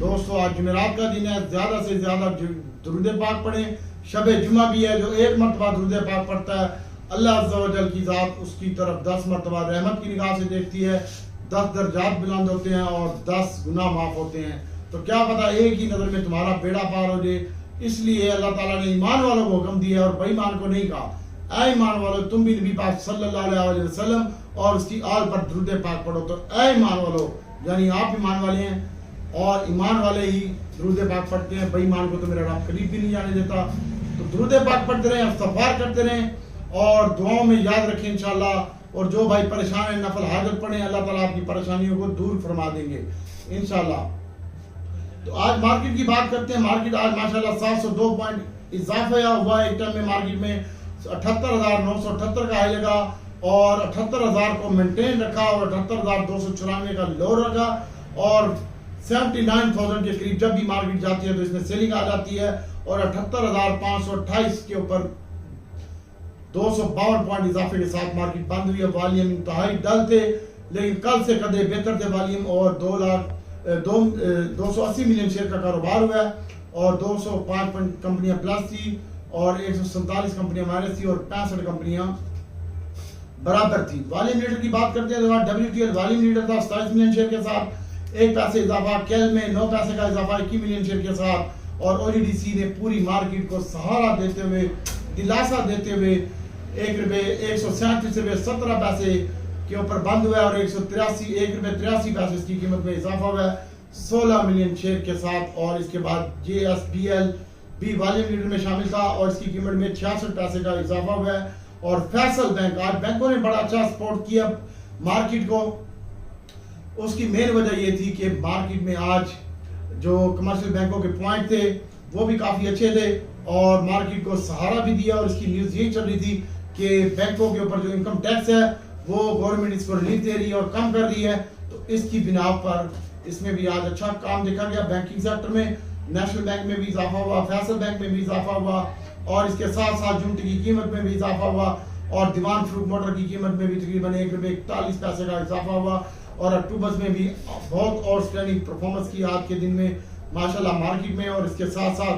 दोस्तों आज जुमेरात का दिन है, ज्यादा से ज्यादा दुरूद पाक पढ़ें। शब जुमा भी है, जो एक मरतबा दुरूद पाक पढ़ता है अल्लाह अज़्ज़ा व जल की ज़ात उसकी तरफ 10 मरतबा रहमत की निगाह से देखती है, 10 दर्जात बुलंद होते हैं और 10 गुनाह माफ होते हैं। तो क्या पता एक ही नजर में तुम्हारा बेड़ा पार हो जाए। इसलिए अल्लाह ताला ने ईमान वालों को हुक्म दिया और बेईमान को नहीं कहा। ऐ ईमान वालों, तुम भी नबी पाक सल्लल्लाहु अलैहि वसल्लम और उसकी आल पर दुरूद पाक पढ़ो। तो ऐ ईमान वालों, यानी आप ईमान वाले हैं और ईमान वाले ही दुरूद पाक पढ़ते हैं। बेईमान को तो मेरा रब करीब भी नहीं जाने देता। तो दुरूद पाक पढ़ते रहें, इस्तग़फ़ार करते रहें और दुआओं में याद रखें इंशाअल्लाह। और जो भाई परेशान है नफल हाजत पढ़ें, अल्लाह ताला आपकी परेशानियों को दूर फरमा देंगे इंशाअल्लाह। तो आज मार्केट की बात करते हैं। मार्केट आज माशाल्लाह 702 पॉइंट इजाफा हुआ है। एक टाइम में मार्केट में 78,978 का हाई लगा और 78,000 को मेंटेन रखा और 78,294 का लो रखा और 79,000 के करीब जब भी मार्केट जाती है तो इसमें सेलिंग आ जाती है और 78,528 के ऊपर 252 पॉइंट इजाफे के साथ मार्केट बंद हुई है। वॉल्यूम इंतहाई डल थे, लेकिन कल से कदे बेहतर थे वॉल्यूम और 280 मिलियन शेयर का कारोबार हुआ है और 205 कंपनियां प्लस थी और 147 कंपनियां माइनस थी और 65 कंपनियां बराबर थी। वॉल्यूम लीडर की बात करते हैं तो WTL वॉल्यूम लीडर था 27 मिलियन शेयर के साथ 1 पैसे इजाफा, केल में 9 पैसे का इजाफा 21 मिलियन शेयर के साथ और ONGC ने पूरी मार्केट को सहारा देते हुए, दिलासा देते हुए 1 रुपये 137 रुपये 17 पैसे के ऊपर बंद हुआ है और 1 रुपये 83 पैसे इसकी कीमत में इजाफा हुआ है 16 मिलियन शेयर के साथ। और इसके बाद JSPL भी वॉल्यूम लीडर में शामिल था और इसकी कीमत में 66 पैसे का इजाफा हुआ है। और फैसल बैंक, आज बैंकों ने बड़ा अच्छा सपोर्ट किया मार्केट को। उसकी मेन वजह ये थी कि मार्केट में आज जो कमर्शियल बैंकों के पॉइंट थे वो भी काफी अच्छे थे और मार्केट को सहारा भी दिया। और इसकी न्यूज यही चल रही थी कि बैंकों के ऊपर जो इनकम टैक्स है वो गवर्नमेंट इसको रिलीफ दे रही है और कम कर रही है। तो इसकी बिना पर इसमें भी आज अच्छा काम देखा गया। बैंकिंग सेक्टर में नेशनल बैंक में भी इजाफा हुआ, फैसल बैंक में भी इजाफा हुआ और इसके साथ साथ जुमटी की कीमत में भी इजाफा हुआ और दीवान फ्रूट मोटर की कीमत में भी तकरीबन 1 रुपये 41 पैसे का इजाफा हुआ। और अक्टूबर में भी बहुत आउटस्टैंडिंग परफॉर्मेंस की आज के दिन में माशाल्लाह मार्केट में। और इसके साथ साथ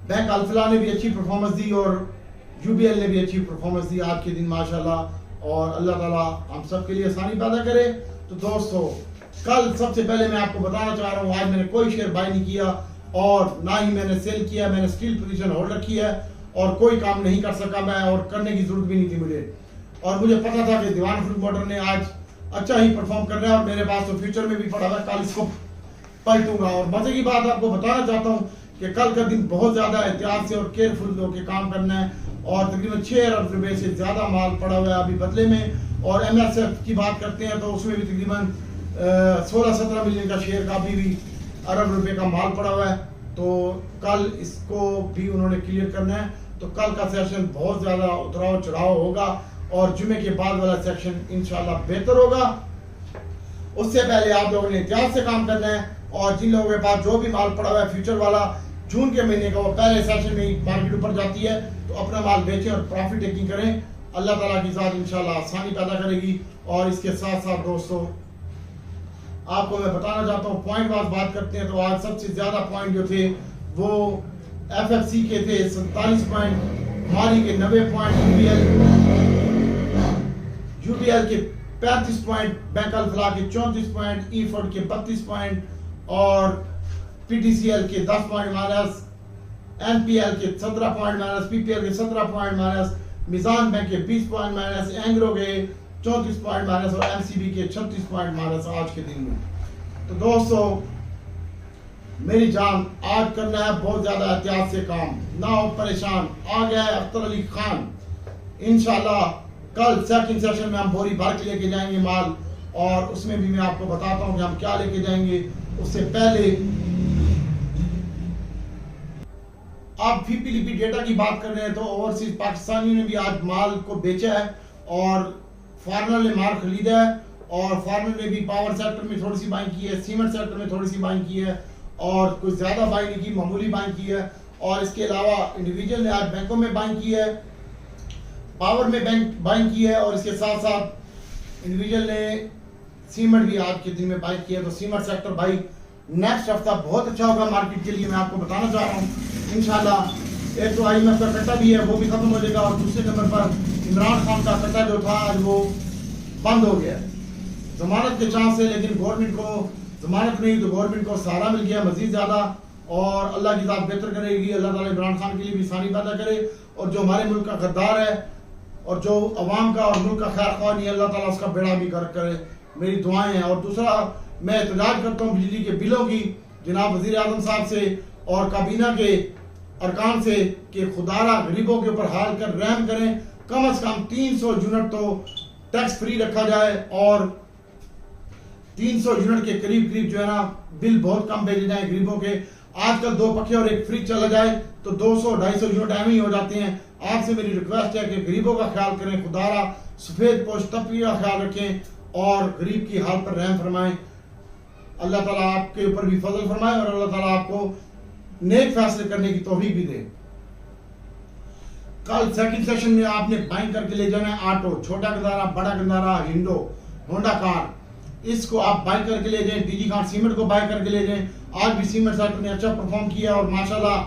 बैंक अल्फला ने भी अच्छी परफॉर्मेंस दी और UBL ने भी अच्छी परफॉर्मेंस दी आज के दिन माशाल्लाह। और अल्लाह ताला हम सब के लिए आसानी पैदा करे। तो दोस्तों कल सबसे पहले मैं आपको बताना चाह रहा हूँ, आज मैंने कोई शेयर बाय नहीं किया और ना ही मैंने सेल किया। मैंने स्टिल पोजीशन होल्ड रखी है और कोई काम नहीं कर सका मैं और करने की जरूरत भी नहीं थी मुझे। और मुझे पता था कि दीवान फ्रूट मोटर ने आज अच्छा ही परफॉर्म करना है और मेरे पास तो फ्यूचर में भी पड़ा हुआ, कल इसको पलटूंगा। और मजे की बात आपको बताना चाहता हूँ कि कल का दिन बहुत ज्यादा एहतियात से और केयरफुल होकर काम करना है और तकरीबन 6 अरब रुपए से ज्यादा माल पड़ा हुआ है अभी बदले में। और MSF की बात करते हैं तो उसमें भी तकरीबन 16-17 मिलियन का शेयर का भी अरब रुपए का माल पड़ा हुआ है। तो कल इसको भी उन्होंने क्लियर करना है। तो कल का सेशन बहुत ज्यादा उतराव चढ़ाव होगा और जुमे के बाद वाला सेक्शन इंशाल्लाह बेहतर होगा। उससे पहले आप लोगों ने एहतियात से काम करना है और जिन लोगों के पास जो भी माल पड़ा हुआ है फ्यूचर वाला जून के महीने का वो पहले सेशन में ही मार्केट ऊपर जाती है तो अपना माल बेचें और प्रॉफिट टेकिंग करें। अल्लाह ताला की ज़ात इंशाल्लाह आसानी पैदा करेगी। और इसके साथ साथ दोस्तों आपको मैं बताना चाहता हूँ पॉइंट वाइज बात करते हैं तो आज सबसे ज्यादा पॉइंट जो थे वो FFC के थे 47 पॉइंट, मारी के 90 पॉइंट, UBL के 35 पॉइंट, बैंक अल्फला के 34 पॉइंट, E-Ford के 32 पॉइंट और PTCL के 10 पॉइंट माइनस, NPL के 17 पॉइंट माइनस, PPL के 17 पॉइंट माइनस, मिजान बैंक के 20 पॉइंट माइनस, एंग्रो के 34 पॉइंट माइनस और MCB के 36 पॉइंट माइनस आज के दिन में। तो दोस्तों मेरी जान आज करना है बहुत ज्यादा एहतियात से काम, ना हो परेशान। आ गया है अख्तर अली खान, इंशाल्लाह कल सेकंड सेशन में हम बोरी भर के लेके जाएंगे माल और उसमें भी मैं आपको बताता हूं कि हम क्या लेके जाएंगे। उससे पहले आप फीपीलीपी डेटा की बात कर रहे हैं तो ओवरसीज पाकिस्तानियों ने भी आज माल को बेचा है और फॉरनर ने माल खरीदा है और फॉरनर ने भी पावर सेक्टर में थोड़ी सी बाइंग की है, सीमेंट सेक्टर में थोड़ी सी बाइंग की है और कुछ ज्यादा बाइंग नहीं की, मामूली बाइंग की है। और इसके अलावा इंडिविजुअल ने आज बैंकों में बाइंग की है। पावर में बैंक बाइंग की है और इसके साथ साथ इंडिविजुअल ने सीमेंट भी आज के दिन में बाइंग किया। तो सीमेंट सेक्टर भाई नेक्स्ट हफ्ता बहुत अच्छा होगा मार्केट के लिए, मैं आपको बताना चाह रहा हूँ इंशाल्लाह। एक तो IMF का कट्टा भी है, वो भी खत्म हो जाएगा, और दूसरे नंबर पर इमरान खान का कट्टा जो था आज वो बंद हो गया जमानत के चांस से, लेकिन गवर्नमेंट को जमानत नहीं तो गवर्नमेंट को सहारा मिल गया मजीद ज्यादा, और अल्लाह की जात बेहतर करेगी। अल्लाह ताला इमरान खान के लिए भी आसानी पैदा करे, और जो हमारे मुल्क का गद्दार है और जो अवाम का और मुल्क का खैर ख्वाह नहीं, अल्लाह ताला उसका बेड़ा भी गर्क करे, मेरी दुआएं हैं। और दूसरा मैं एहतजाज करता हूँ बिजली के बिलों की जनाब वजीर आजम साहब से और काबीना के अरकान से कि खुदारा गरीबों के ऊपर हाल कर रहम करें, कम से कम 300 यूनिट तो टैक्स फ्री रखा जाए, और 300 यूनिट के करीब करीब जो है ना बिल बहुत कम भेजे जाए गरीबों के। आजकल 2 पखे और 1 फ्रिज चला जाए तो 200-250 यूनिट एम ही हो जाते हैं। आपसे मेरी रिक्वेस्ट है कि गरीबों का ख्याल करें, खुदारा सफेद पोश तबके का ख्याल रखें और गरीब की हाल पर रहम फरमाएं। अल्लाह ताला आपके ऊपर भी फजल फरमाए और अल्लाह ताला आपको नेक फैसले करने की तौफीक भी दे। कल सेकंड सेशन में आपने बाइंग करके ले जाना है ऑटो, छोटा गंदारा, बड़ा गंदारा, हिंडो, होंडा कार, इसको आप बाय करके ले जाएं। डीजी खान सीमेंट को बाय करके ले जाएं। आज भी सीमेंट सेक्टर ने अच्छा परफॉर्म किया और माशाल्लाह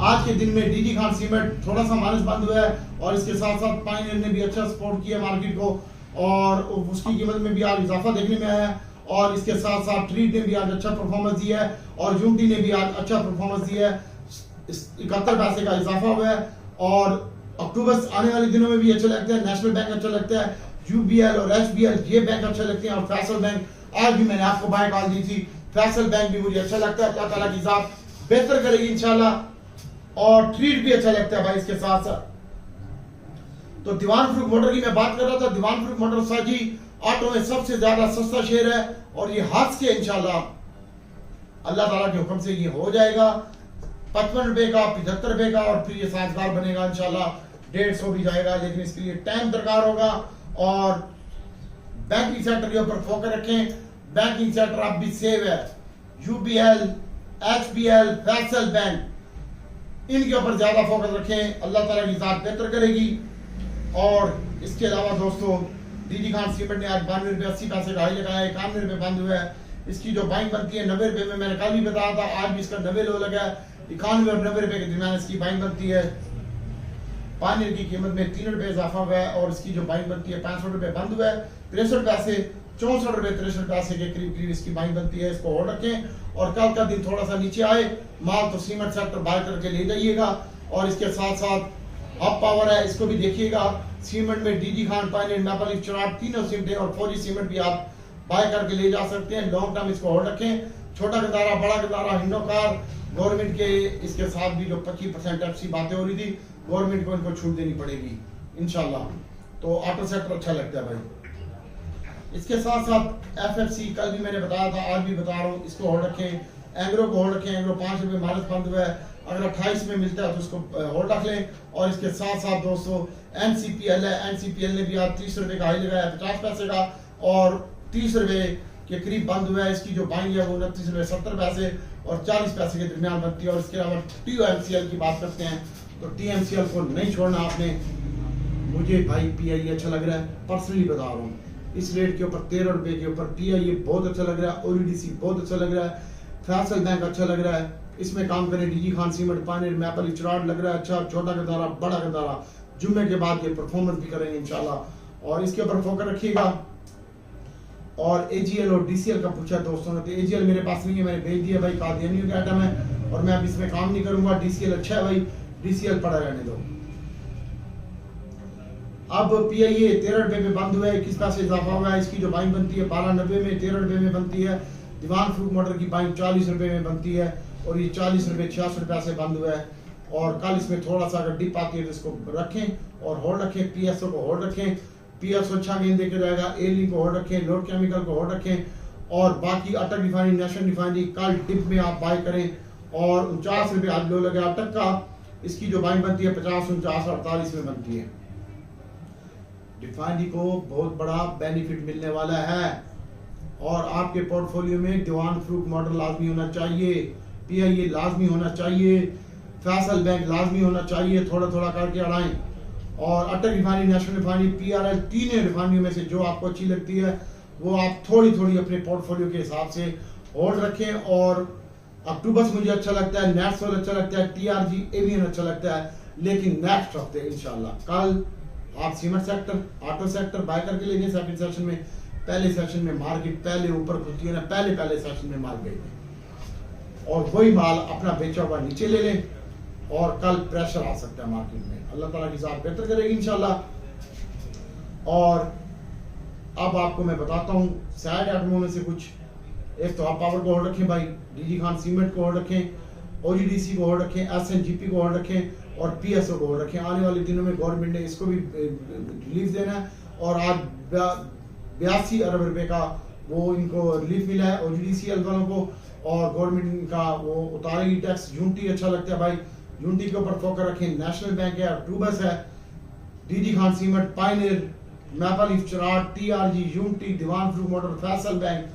आज के दिन में डीजी खान सीमेंट थोड़ा सा माइनस बंद हुआ है, और इसके साथ साथ पाइनियर ने भी अच्छा सपोर्ट किया मार्केट को, और उसकी कीमत में भी आज इजाफा देखने में आया, और इसके साथ साथ ट्रीट ने भी आज अच्छा परफॉर्मेंस दिया है, और यूटी ने भी आज अच्छा परफॉर्मेंस दिया है, 71 पैसे का इजाफा हुआ है। और अक्टूबर आने वाले दिनों में भी अच्छा लगता है, नेशनल बैंक अच्छा लगता है, UBL और HBL ये बैंक अच्छे लगते हैं, और फैसल बैंक आज भी मैंने आपको बाय कॉल दी थी, फैसल बैंक भी मुझे अच्छा लगता है। अल्लाह ताला की जात बेहतर करेगी इंशाल्लाह, और ट्रीट भी अच्छा लगता है भाई इसके साथ साथ। तो दीवान फरूख मोटर की मैं बात कर रहा था, दीवान फरूख मोटर साजी ऑटो में सबसे ज्यादा सस्ता शेयर है, और ये हाथ के इंशाल्लाह अल्लाह ताला के हुक्म से ये हो जाएगा 55 रुपए का, 75 रुपए का, और फिर ये साझगार बनेगा इंशाल्लाह 150 भी जाएगा, लेकिन इसके लिए टाइम दरकार होगा। और बैंकिंग सेक्टर के ऊपर फोकस रखें, बैंकिंग सेक्टर आप भी सेव है, UBL, HBL, फैसल बैंक, इनके ऊपर ज्यादा फोकस रखें, अल्लाह ताला की जात बेहतर करेगी। और इसके अलावा दोस्तों डीजी खान सीमेंट ने आज 92 रुपये 80 पैसे का हाई लगाया, 91 रुपये बंद हुआ है। इसकी जो बाइंग बनती है 90 रुपये में, मैंने कल भी बताया था, आज भी इसका 90 लो लगा है, 91 और 90 रुपये के दरमियान इसकी बाइंग बनती है। पानी की कीमत में 3 रुपये इजाफा हुआ है, और इसकी जो बाइंग बनती है 65 रुपये बंद हुआ है, 63 पैसे 64 रुपये 63 पैसे के करीब करीब इसकी बाइंग बनती है। इसको होल्ड रखें, और कल का दिन थोड़ा सा नीचे आए माल तो सीमेंट सेक्टर बाय करके ले जाइएगा। और इसके साथ साथ हब पावर है, इसको भी देखिएगा। सीमेंट में डीजी खान, पायनियर, मैपल, चिराग तीनों सीमेंट और फौजी सीमेंट भी आप बाय करके ले जा सकते हैं। लॉन्ग टर्म इसको होल्ड रखें। छोटा गंदारा, बड़ा गंदारा, हिंडो कार, गवर्नमेंट के इसके साथ भी जो 25% टैक्स की बातें हो रही थी, गवर्नमेंट को इनको छूट देनी पड़ेगी इंशाल्लाह। तो ऑटो सेक्टर अच्छा लगता है भाई। इसके साथ साथ FFC कल भी मैंने बताया था, आज भी बता रहा हूँ, इसको होल्ड रखें। एंग्रो को होल्ड रखें, एंग्रो 5 रुपये माइनस बंद हुआ है, अगर 28 में मिलता है तो उसको होल्ड रख लें। और इसके साथ साथ दोस्तों NCPL है, NCPL ने भी आज 30 रुपये का हाई लगाया 50 पैसे का, और 30 रुपये के करीब बंद हुआ है। इसकी जो बाइंग है वो 29 रुपये 70 पैसे और 40 पैसे के दरमियान बनती है। और इसके अलावा TMCL की बात करते हैं तो TMCL को नहीं छोड़ना आपने। मुझे भाई PIE अच्छा लग रहा है, पर्सनली बता रहा हूँ, इस रेट के ऊपर 13 रुपये के ऊपर PIE बहुत अच्छा लग रहा है, OEDC बहुत अच्छा लग रहा है, फैसल बैंक अच्छा लग रहा है, इसमें काम करें। DG Khan cement, Pioneer, Maple, चिराग लग रहा है अच्छा। छोटा गंदारा, बड़ा गंदारा, जुम्मे के बाद ये परफॉर्मेंस भी करेंगे इंशाल्लाह, और इसके ऊपर फोकस रखिएगा। और AGL और DCL का पूछा दोस्तों ने, तो AGL मेरे पास नहीं है, मैंने भेज दिया भाई, कादियानियों का आइटम है और मैं अब इसमें काम नहीं करूंगा। DCL अच्छा है भाई, DCL पड़ा रहने दो। अब PIE 13 रुपये में बंद हुआ है, 21 पैसे इजाफा हुआ है। इसकी जो बाइंग बनती है 12.90 में, 13 रुपये में बनती है। दीवान फ्रूट मोटर की बाइंग 40 रुपये में बनती है, और ये 40 रुपये 66 पैसे बंद हुआ है। और कल इसमें थोड़ा सा अगर डिप आती है तो इसको रखें और होल्ड रखें। PSO को होल्ड रखें, PSO अच्छा गेंद देकर जाएगा। A-Link को होल्ड रखें, लोड केमिकल को होल्ड रखें, और बाकी अटक रिफाइनरी, नेशनल रिफाइनरी कल डिप में आप बाय करें। और 49 रुपये आज लो लगे अटक का, इसकी जो बाइंग बनती है 50, 49, 48 में बनती है। रिफाइनरी को बहुत बड़ा बेनिफिट मिलने वाला है, और आपके पोर्टफोलियो में दीवान फ्रूट मॉडल लाजमी होना चाहिए, PIE लाजमी होना चाहिए, फैसल बैंक लाजमी होना चाहिए। थोड़ा थोड़ा करके अड़ाएं, और अटक रिफाइनरी, नेशनल रिफाइनरी, PRL, तीन रिफाइनरियों में से जो आपको अच्छी लगती है वो आप थोड़ी थोड़ी अपने पोर्टफोलियो के हिसाब से होल्ड रखें। और अक्टूबस मुझे अच्छा लगता है, नेक्सोल अच्छा लगता है, TRG एवियन अच्छा लगता है, लेकिन नेक्स्ट हफ्ते इंशाल्लाह कल आप cement sector, auto sector bye करके लेंगे सेकंड सेशन में। पहले सेशन में मार्केट पहले ऊपर खुलती है ना, पहले सेशन में माल गई और वही माल अपना बेचा हुआ नीचे ले लें और कल प्रेशर आ सकता है मार्केट में। अल्लाह ताला की ज़ात बेहतर करेगी इंशाल्लाह। और अब आपको मैं बताता हूँ साइड आइटमों में से कुछ। एक तो आप पावर को होल्ड रखें भाई, DG खान सीमेंट को होल्ड रखें, OGDC को होल्ड रखें, SNGP को होल्ड रखें और PSO को होल्ड रखें। आने वाले दिनों में गवर्नमेंट ने इसको भी रिलीफ देना है और आज 82 अरब रुपए का वो इनको रिलीफ मिला है OGDCL वालों को और गवर्नमेंट का वो उतारेगी टैक्स। यूनिटी अच्छा लगता है भाई, यूनिटी के ऊपर फोकस रखें। नेशनल बैंक है, ट्रूबस है, DG Khan cement, Pioneer, Maple Leaf, Cherat, TRG, Unity, Dewan Farooq motor, Faysal bank,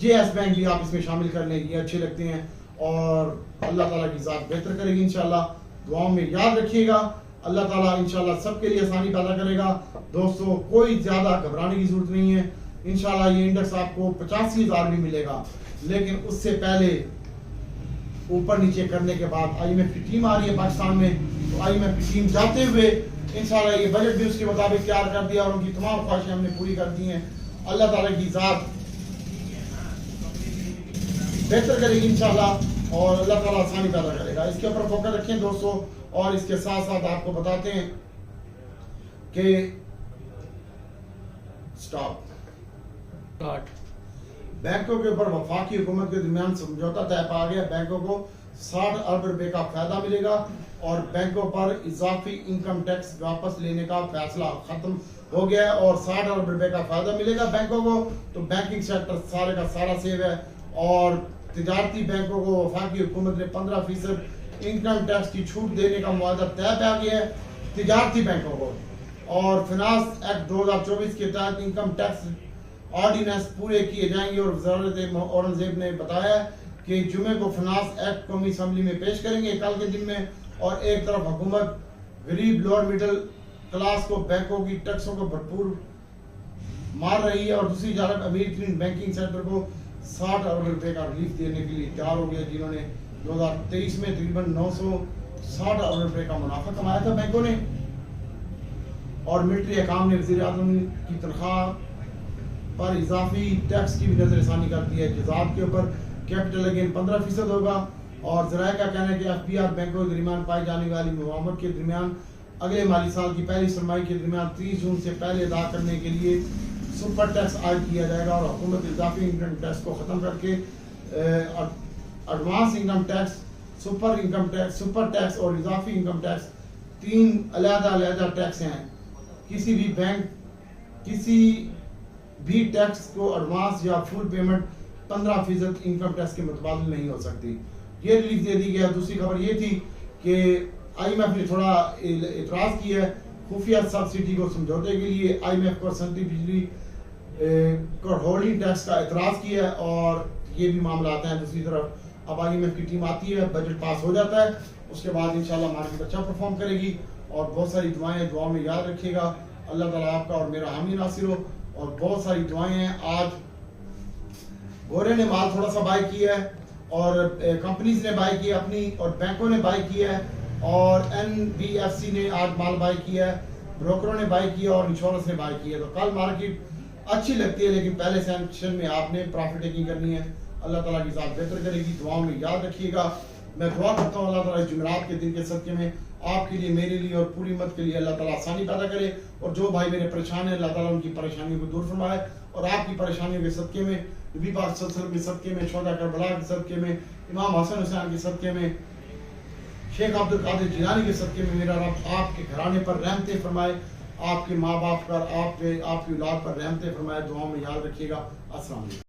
JS bank भी आप इसमें शामिल कर लें, ये अच्छे लगते हैं। और अल्लाह ताला की ज़ात बेहतर करेगी इंशाल्लाह। दुआओं में याद रखिएगा, अल्लाह ताला इंशाल्लाह सबके लिए आसानी पैदा करेगा। दोस्तों कोई ज़्यादा घबराने की जरूरत नहीं है, इंशाल्लाह ये इंडेक्स आपको 85,000 भी मिलेगा, लेकिन उससे पहले ऊपर नीचे करने के बाद IMF की टीम आ रही है पाकिस्तान में, तो IMF की टीम जाते हुए इंशाल्लाह ये बजट भी उसके मुताबिक तैयार कर दिया और उनकी तमाम ख्वाहिशें हमने पूरी कर दी हैं। अल्लाह ताला की ज़ात बेहतर करेगी इंशाल्लाह और अल्लाह ताला आसानी पैदा करेगा। इसके ऊपर फोकस रखें दोस्तों। और इसके साथ साथ आपको बताते हैं कि बैंकों के ऊपर वफाकी हुकूमत के दरमियान समझौता तय पा गया। बैंकों को 60 अरब रुपए का फायदा मिलेगा और बैंकों पर इजाफी इनकम टैक्स वापस लेने का फैसला खत्म हो गया है और 60 अरब रुपए का फायदा मिलेगा बैंकों को। तो बैंकिंग सेक्टर सारे का सारा सेव है और तिजारती बैंकों को वफाकी हुकूमत ने 15% इनकम टैक्स की छूट देने का मुआहदा तय पा गया है तिजारती बैंकों को। और फिनांस एक्ट 2024 के तहत इनकम टैक्स ऑर्डिनेंस पूरे किए जाएंगे और वज़ीर औरंगजेब ने बताया कि जुमे को फिनांस एक्ट कौमी असम्बली में पेश करेंगे कल के दिन में। और एक तरफ हुकूमत गरीब लोअर मिडिल क्लास को बैंकों की टैक्सों को भरपूर मार रही है और दूसरी जानब अमीर तरीन बैंकिंग सेक्टर को 60 अरब रुपए का रिलीफ देने के लिए तैयार हो गया, जिन्होंने 2023 में तकरीबन 960 अरब रुपए का मुनाफा कमाया था बैंकों ने। और मिलिट्री अकाम ने वज़ीर आज़म की तनख्वाह पर इजाफी टैक्स की भी नजरसानी कर दी है। जज़ाब के ऊपर कैपिटल अगेन 15% होगा। और ज़राए का कहना है कि FPR बैंकों के दरमियान पाई जाने वाली मुआवमत के दरमियान अगले माली साल की पहली सरमाही के दरमियान 30 जून से पहले अदा करने के लिए सुपर टैक्स आयद किया जाएगा और हुकूमत इजाफी इनकम टैक्स को ख़त्म करके advance income tax, super tax और इजाफी इनकम टैक्स 3 अलग-अलग टैक्स हैं। किसी भी बैंक किसी भी टैक्स को एडवांस या फुल पेमेंट 15% इनकम टैक्स के मुतबादिल नहीं हो सकती। ये रिलीफ दे दी गया। दूसरी खबर ये थी कि IMF ने थोड़ा इतराज़ किया है खुफिया सब्सिडी को समझौते के लिए। IMF को सनती बिजली को होल्डिंग टैक्स का इतराज़ किया है और ये भी मामला आता है। दूसरी तरफ अब IMF की टीम आती है, बजट पास हो जाता है, उसके बाद इंशाल्लाह मार्केट अच्छा परफॉर्म करेगी। और बहुत सारी दुआओं में याद रखिएगा। अल्लाह ताला आपका और मेरा हामी नासिर हो। और बहुत सारी दुआएं हैं। आज गोरे ने माल थोड़ा सा बाय किया है और कंपनीज ने बाय किया अपनी और बैंकों ने बाय किया है और NBFC ने आज माल बाय किया है, ब्रोकरों ने बाय किया और इंश्योरेंस ने बाय किया। तो कल मार्केट अच्छी लगती है, लेकिन पहले सेशन में आपने प्रॉफिट टेकिंग करनी है। अल्लाह ताला की ज़ात बेहतर करेगी। दुआओं में याद रखिएगा। मैं दुआ करता हूँ अल्लाह ताला जुमेरात के दिन के सदके में आपके लिए, मेरे लिए और पूरी उम्मत के लिए अल्लाह ताला आसानी पैदा करे। और जो भाई मेरे परेशान हैं अल्लाह ताला उनकी परेशानियों को दूर फरमाए और आपकी परेशानियों के सदके में, नबी पाक सल्लल्लाहु अलैहि वसल्लम के सदके में, शोहदा करबला के सदके में, इमाम हसन हुसैन के सदके में, शेख अब्दुल कादिर जिलानी के सदके में मेरा रब आपके घराने पर रहमतें फरमाए, आपके माँ बाप पर, आपकी औलाद पर रहमतें फरमाए। दुआओं में याद रखिएगा। अस्सलाम वालेकुम।